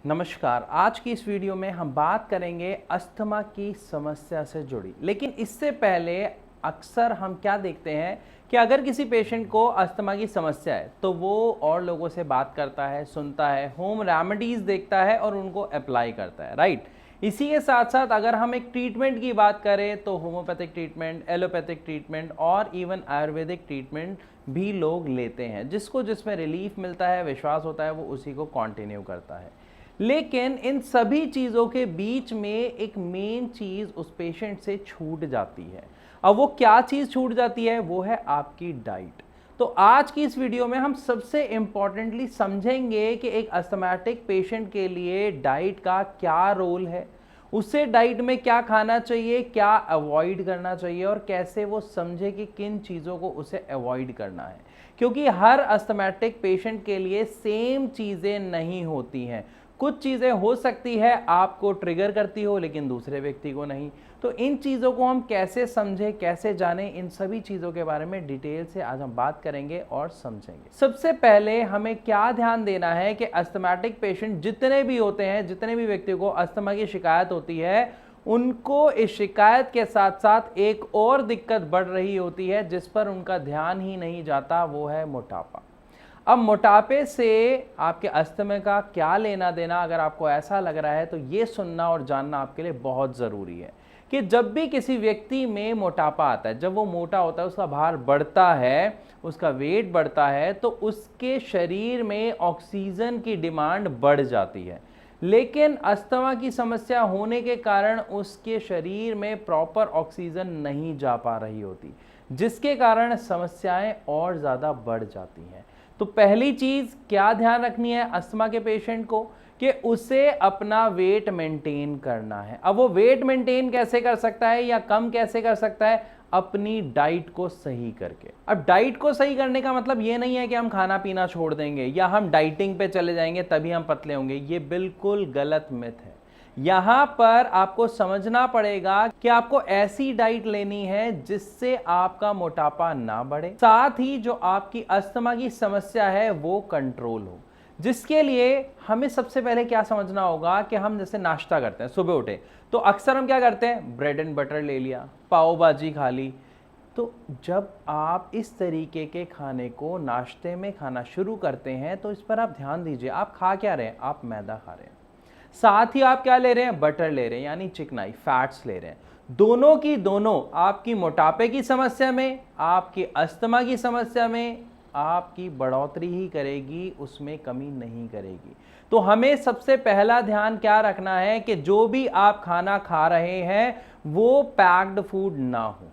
नमस्कार। आज की इस वीडियो में हम बात करेंगे अस्थमा की समस्या से जुड़ी। लेकिन इससे पहले अक्सर हम क्या देखते हैं कि अगर किसी पेशेंट को अस्थमा की समस्या है तो वो और लोगों से बात करता है, सुनता है, होम रेमेडीज़ देखता है और उनको अप्लाई करता है, राइट। इसी के साथ साथ अगर हम एक ट्रीटमेंट की बात करें तो होम्योपैथिक ट्रीटमेंट, एलोपैथिक ट्रीटमेंट और इवन आयुर्वेदिक ट्रीटमेंट भी लोग लेते हैं। जिसको जिसमें रिलीफ मिलता है, विश्वास होता है, वो उसी को कंटिन्यू करता है। लेकिन इन सभी चीज़ों के बीच में एक मेन चीज़ उस पेशेंट से छूट जाती है। अब वो क्या चीज़ छूट जाती है? वो है आपकी डाइट। तो आज की इस वीडियो में हम सबसे इम्पॉर्टेंटली समझेंगे कि एक अस्थमैटिक पेशेंट के लिए डाइट का क्या रोल है, उसे डाइट में क्या खाना चाहिए, क्या अवॉइड करना चाहिए और कैसे वो समझे कि किन चीज़ों को उसे अवॉइड करना है। क्योंकि हर अस्थमैटिक पेशेंट के लिए सेम चीज़ें नहीं होती हैं। कुछ चीज़ें हो सकती है आपको ट्रिगर करती हो लेकिन दूसरे व्यक्ति को नहीं। तो इन चीज़ों को हम कैसे समझें, कैसे जानें, इन सभी चीज़ों के बारे में डिटेल से आज हम बात करेंगे और समझेंगे। सबसे पहले हमें क्या ध्यान देना है कि अस्थमैटिक पेशेंट जितने भी होते हैं, जितने भी व्यक्तियों को अस्थमा की शिकायत होती है, उनको इस शिकायत के साथ साथ एक और दिक्कत बढ़ रही होती है जिस पर उनका ध्यान ही नहीं जाता, वो है मोटापा। अब मोटापे से आपके अस्थमा का क्या लेना देना, अगर आपको ऐसा लग रहा है तो ये सुनना और जानना आपके लिए बहुत ज़रूरी है कि जब भी किसी व्यक्ति में मोटापा आता है, जब वो मोटा होता है, उसका भार बढ़ता है, उसका वेट बढ़ता है, तो उसके शरीर में ऑक्सीजन की डिमांड बढ़ जाती है। लेकिन अस्थमा की समस्या होने के कारण उसके शरीर में प्रॉपर ऑक्सीजन नहीं जा पा रही होती, जिसके कारण समस्याएं और ज़्यादा बढ़ जाती हैं। तो पहली चीज़ क्या ध्यान रखनी है अस्थमा के पेशेंट को कि उसे अपना वेट मेंटेन करना है। अब वो वेट मेंटेन कैसे कर सकता है या कम कैसे कर सकता है? अपनी डाइट को सही करके। अब डाइट को सही करने का मतलब ये नहीं है कि हम खाना पीना छोड़ देंगे या हम डाइटिंग पे चले जाएंगे तभी हम पतले होंगे। ये बिल्कुल गलत मिथ है। यहाँ पर आपको समझना पड़ेगा कि आपको ऐसी डाइट लेनी है जिससे आपका मोटापा ना बढ़े, साथ ही जो आपकी अस्थमा की समस्या है वो कंट्रोल हो। जिसके लिए हमें सबसे पहले क्या समझना होगा कि हम जैसे नाश्ता करते हैं, सुबह उठे तो अक्सर हम क्या करते हैं? ब्रेड एंड बटर ले लिया, पाव भाजी खा ली। तो जब आप इस तरीके के खाने को नाश्ते में खाना शुरू करते हैं तो इस पर आप ध्यान दीजिए, आप खा क्या रहे हैं? आप मैदा खा रहे हैं। साथ ही आप क्या ले रहे हैं? बटर ले रहे हैं, यानी चिकनाई, फैट्स ले रहे हैं। दोनों की दोनों आपकी मोटापे की समस्या में, आपकी अस्थमा की समस्या में आपकी बढ़ोतरी ही करेगी, उसमें कमी नहीं करेगी। तो हमें सबसे पहला ध्यान क्या रखना है कि जो भी आप खाना खा रहे हैं वो पैक्ड फूड ना हो।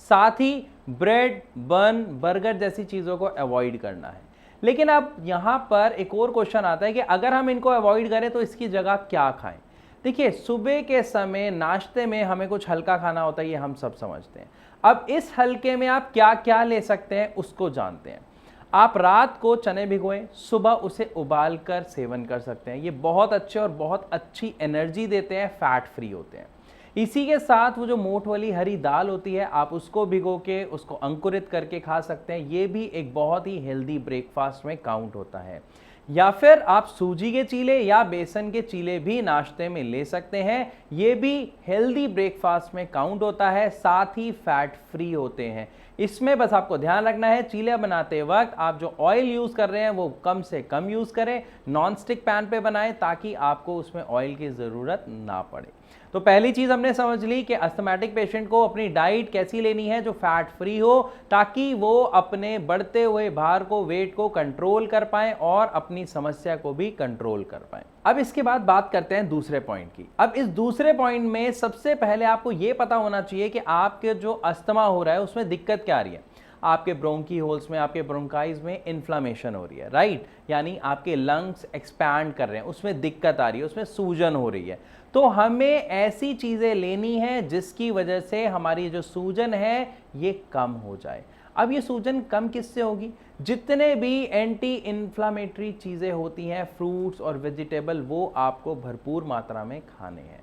साथ ही ब्रेड, बन, बर्गर जैसी चीज़ों को अवॉइड करना है। लेकिन अब यहाँ पर एक और क्वेश्चन आता है कि अगर हम इनको अवॉइड करें तो इसकी जगह क्या खाएं? देखिए, सुबह के समय नाश्ते में हमें कुछ हल्का खाना होता है, ये हम सब समझते हैं। अब इस हल्के में आप क्या क्या ले सकते हैं उसको जानते हैं। आप रात को चने भिगोएं, सुबह उसे उबाल कर सेवन कर सकते हैं। ये बहुत अच्छे और बहुत अच्छी एनर्जी देते हैं, फैट फ्री होते हैं। इसी के साथ वो जो मोठ वाली हरी दाल होती है, आप उसको भिगो के उसको अंकुरित करके खा सकते हैं। ये भी एक बहुत ही हेल्दी ब्रेकफास्ट में काउंट होता है। या फिर आप सूजी के चीले या बेसन के चीले भी नाश्ते में ले सकते हैं। ये भी हेल्दी ब्रेकफास्ट में काउंट होता है, साथ ही फैट फ्री होते हैं। इसमें बस आपको ध्यान रखना है, चीले बनाते वक्त आप जो ऑयल यूज़ कर रहे हैं वो कम से कम यूज़ करें, नॉन स्टिक पैन पे बनाएं ताकि आपको उसमें ऑयल की ज़रूरत ना पड़े। तो पहली चीज़ हमने समझ ली कि अस्थमैटिक पेशेंट को अपनी डाइट कैसी लेनी है जो फैट फ्री हो, ताकि वो अपने बढ़ते हुए भार को, वेट को कंट्रोल कर पाएं और अपनी समस्या को भी कंट्रोल कर पाएं। अब इसके बाद बात करते हैं दूसरे पॉइंट की। अब इस दूसरे पॉइंट में सबसे पहले आपको ये पता होना चाहिए कि आपके जो अस्थमा हो रहा है उसमें दिक्कत क्या आ रही है। आपके ब्रोंकी होल्स में, आपके ब्रोंकाइज में इन्फ्लामेशन हो रही है, राइट, यानी आपके लंग्स एक्सपैंड कर रहे हैं, उसमें दिक्कत आ रही है, उसमें सूजन हो रही है। तो हमें ऐसी चीज़ें लेनी है जिसकी वजह से हमारी जो सूजन है ये कम हो जाए। अब ये सूजन कम किससे होगी? जितने भी एंटी इन्फ्लामेटरी चीज़ें होती हैं, फ्रूट्स और वेजिटेबल, वो आपको भरपूर मात्रा में खाने हैं।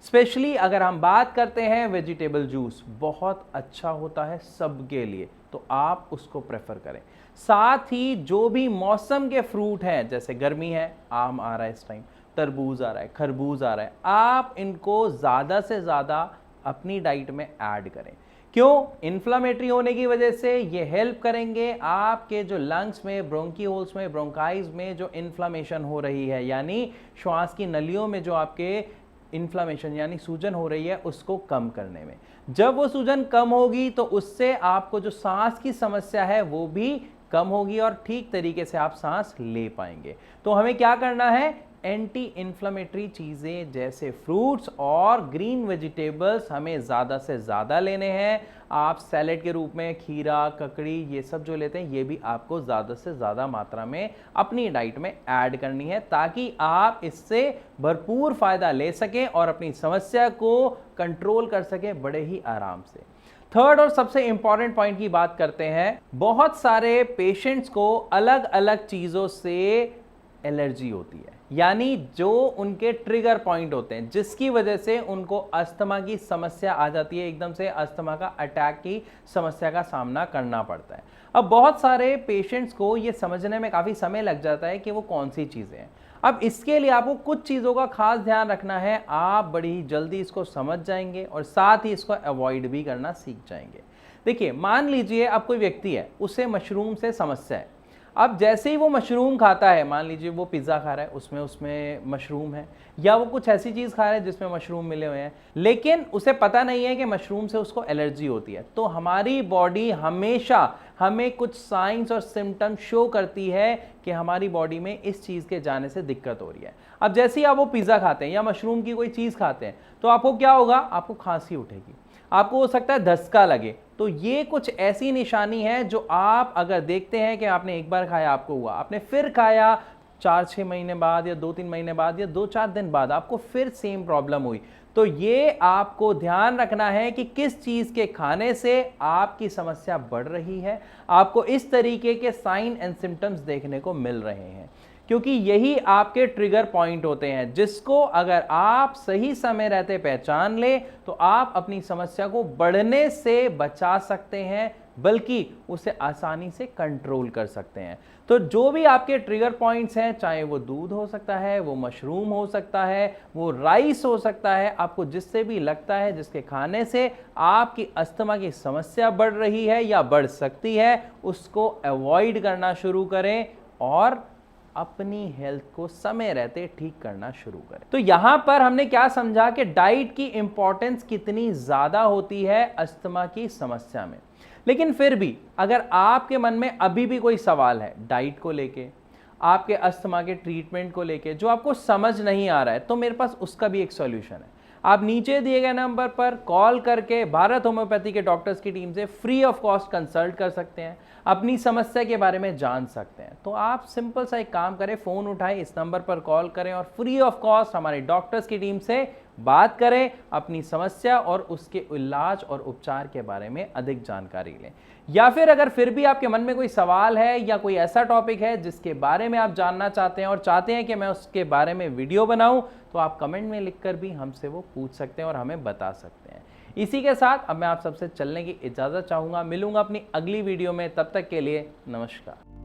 स्पेशली अगर हम बात करते हैं वेजिटेबल जूस, बहुत अच्छा होता है सबके लिए, तो आप उसको प्रेफर करें। साथ ही जो भी मौसम के फ्रूट हैं, जैसे गर्मी है, आम आ रहा है इस टाइम, तरबूज आ रहा है, खरबूज आ रहा है, आप इनको ज़्यादा से ज़्यादा अपनी डाइट में ऐड करें। क्यों? इन्फ्लामेटरी होने की वजह से ये हेल्प करेंगे आपके जो लंग्स में, ब्रोंकियोल्स में, ब्रोंकाइज में जो इन्फ्लामेशन हो रही है, यानी श्वास की नलियों में जो आपके इन्फ्लामेशन यानी सूजन हो रही है, उसको कम करने में। जब वो सूजन कम होगी तो उससे आपको जो सांस की समस्या है वो भी कम होगी और ठीक तरीके से आप सांस ले पाएंगे। तो हमें क्या करना है? एंटी इन्फ्लामेटरी चीज़ें जैसे फ्रूट्स और ग्रीन वेजिटेबल्स हमें ज़्यादा से ज़्यादा लेने हैं। आप सैलेड के रूप में खीरा, ककड़ी, ये सब जो लेते हैं, ये भी आपको ज़्यादा से ज़्यादा मात्रा में अपनी डाइट में ऐड करनी है, ताकि आप इससे भरपूर फ़ायदा ले सकें और अपनी समस्या को कंट्रोल कर सकें बड़े ही आराम से। थर्ड और सबसे इंपॉर्टेंट पॉइंट की बात करते हैं। बहुत सारे पेशेंट्स को अलग अलग चीज़ों से एलर्जी होती है, यानी जो उनके ट्रिगर पॉइंट होते हैं, जिसकी वजह से उनको अस्थमा की समस्या आ जाती है, एकदम से अस्थमा का अटैक की समस्या का सामना करना पड़ता है। अब बहुत सारे पेशेंट्स को ये समझने में काफ़ी समय लग जाता है कि वो कौन सी चीज़ें हैं। अब इसके लिए आपको कुछ चीज़ों का खास ध्यान रखना है। आप बड़ी ही जल्दी इसको समझ जाएंगे और साथ ही इसको अवॉइड भी करना सीख जाएंगे। देखिए, मान लीजिए अब कोई व्यक्ति है, उसे मशरूम से समस्या है। अब जैसे ही वो मशरूम खाता है, मान लीजिए वो पिज़्ज़ा खा रहा है, उसमें मशरूम है, या वो कुछ ऐसी चीज़ खा रहा है जिसमें मशरूम मिले हुए हैं, लेकिन उसे पता नहीं है कि मशरूम से उसको एलर्जी होती है। तो हमारी बॉडी हमेशा हमें कुछ साइंस और सिम्टम्स शो करती है कि हमारी बॉडी में इस चीज़ के जाने से दिक्कत हो रही है। अब जैसे ही आप वो पिज़्ज़ा खाते हैं या मशरूम की कोई चीज़ खाते हैं, तो आपको क्या होगा? आपको खांसी उठेगी, आपको हो सकता है धक्का लगे। तो ये कुछ ऐसी निशानी है जो आप अगर देखते हैं कि आपने एक बार खाया, आपको हुआ, आपने फिर खाया 4-6 महीने बाद या 2-3 महीने बाद या 2-4 दिन बाद आपको फिर सेम प्रॉब्लम हुई, तो ये आपको ध्यान रखना है कि किस चीज़ के खाने से आपकी समस्या बढ़ रही है। आपको इस तरीके के साइन एंड सिम्टम्स देखने को मिल रहे हैं, क्योंकि यही आपके ट्रिगर पॉइंट होते हैं, जिसको अगर आप सही समय रहते पहचान ले तो आप अपनी समस्या को बढ़ने से बचा सकते हैं, बल्कि उसे आसानी से कंट्रोल कर सकते हैं। तो जो भी आपके ट्रिगर पॉइंट्स हैं, चाहे वो दूध हो सकता है, वो मशरूम हो सकता है, वो राइस हो सकता है, आपको जिससे भी लगता है जिसके खाने से आपकी अस्थमा की समस्या बढ़ रही है या बढ़ सकती है, उसको अवॉइड करना शुरू करें और अपनी हेल्थ को समय रहते ठीक करना शुरू करें। तो यहां पर हमने क्या समझा कि डाइट की इंपॉर्टेंस कितनी ज्यादा होती है अस्थमा की समस्या में। लेकिन फिर भी अगर आपके मन में अभी भी कोई सवाल है डाइट को लेके, आपके अस्थमा के ट्रीटमेंट को लेके, जो आपको समझ नहीं आ रहा है, तो मेरे पास उसका भी एक सॉल्यूशन है। आप नीचे दिए गए नंबर पर कॉल करके भारत होम्योपैथी के डॉक्टर्स की टीम से फ्री ऑफ कॉस्ट कंसल्ट कर सकते हैं, अपनी समस्या के बारे में जान सकते हैं। तो आप सिंपल सा एक काम करें, फ़ोन उठाएं, इस नंबर पर कॉल करें और फ्री ऑफ कॉस्ट हमारे डॉक्टर्स की टीम से बात करें, अपनी समस्या और उसके इलाज और उपचार के बारे में अधिक जानकारी लें। या फिर अगर फिर भी आपके मन में कोई सवाल है या कोई ऐसा टॉपिक है जिसके बारे में आप जानना चाहते हैं और चाहते हैं कि मैं उसके बारे में वीडियो बनाऊं, तो आप कमेंट में लिखकर भी हमसे वो पूछ सकते हैं और हमें बता सकते हैं। इसी के साथ अब मैं आप सबसे चलने की इजाज़त चाहूँगा। मिलूंगा अपनी अगली वीडियो में, तब तक के लिए नमस्कार।